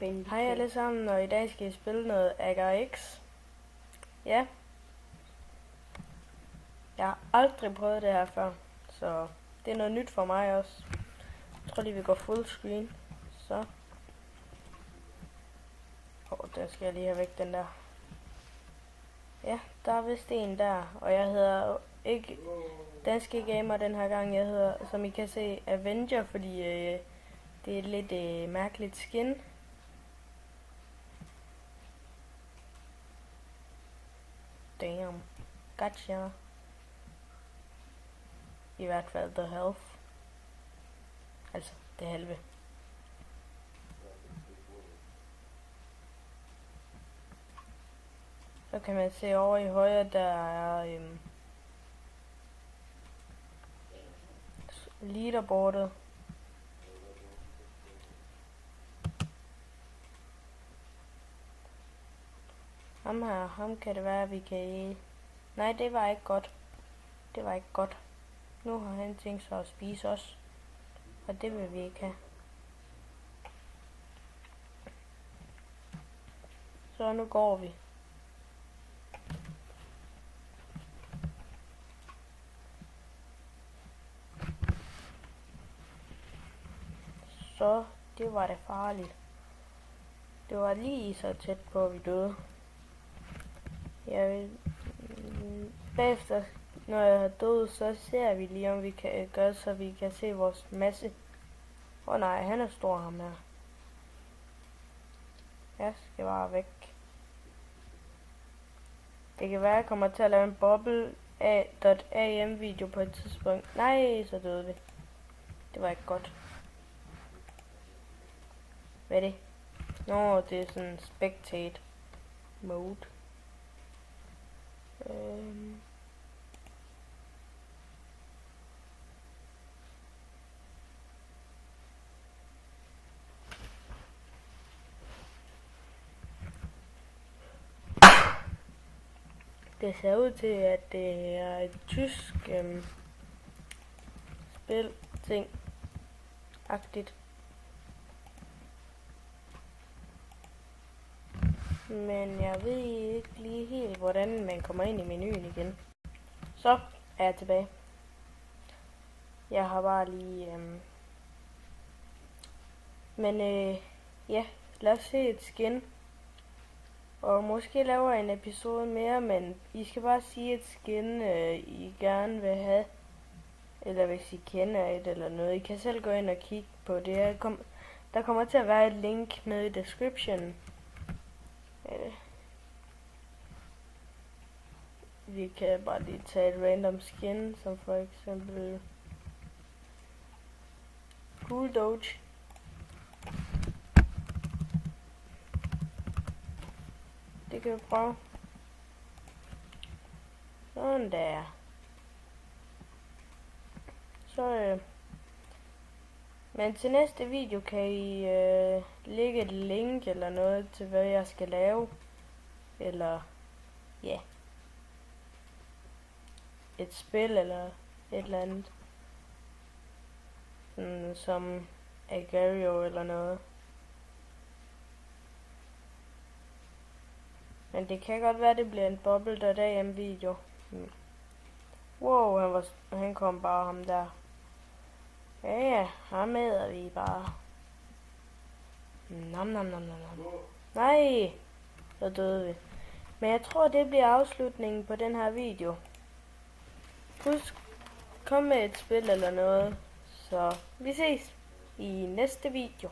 Hej alle sammen, og i dag skal I spille noget Agar X. Ja. Jeg har aldrig prøvet det her før, så det er noget nyt for mig også. Jeg tror lige vi går full screen. Så. Den skal jeg lige have væk, den der. Ja, der er vist en der, og jeg hedder ikke Danske Gamer den her gang. Jeg hedder, som I kan se, Avenger, fordi det er et lidt mærkeligt skin. Damn. Gotcha. I hvert fald the health. Altså det halve. Så kan man se over i højre, der er leaderboardet. Ham kan det være, at vi kan... Nej, det var ikke godt. Det var ikke godt. Nu har han tænkt sig at spise os. Og det vil vi ikke have. Så nu går vi. Så det var det farligt. Det var lige så tæt på, at vi døde. Jeg vil... Bagefter, når jeg har død, så ser vi lige, om vi kan gøre, så vi kan se vores masse. Nej, han er stor, ham her. Jeg skal bare væk. Det kan være, at jeg kommer til at lave en bubble.am video på et tidspunkt. Nej, så døde vi. Det var ikke godt. Hvad er det? Nå, det er sådan spectate mode. Det ser ud til, at det er et tysk spil ting agtigt. Men jeg ved ikke lige helt, hvordan man kommer ind i menuen igen. Så er jeg tilbage. Jeg har bare lige... ja, lad os se et skin. Og måske laver en episode mere, men I skal bare sige et skin, I gerne vil have. Eller hvis I kender et eller noget. I kan selv gå ind og kigge på det. Der kommer til at være et link nede i description. Vi kan bare lige tage et random skin, som for eksempel Cool Doge. Det kan vi prøve. Sådan der. Så men til næste video kan I lægge et link eller noget til hvad jeg skal lave. Eller ja. Et spil eller et eller andet. Som Agario eller noget. Men det kan godt være, det bliver en bubble.am video. Wow, han kom bare ham der. Ja, ham æder vi bare. Nam. Nej, så døde vi. Men jeg tror, det bliver afslutningen på den her video. Husk, kom med et spil eller noget. Så vi ses i næste video.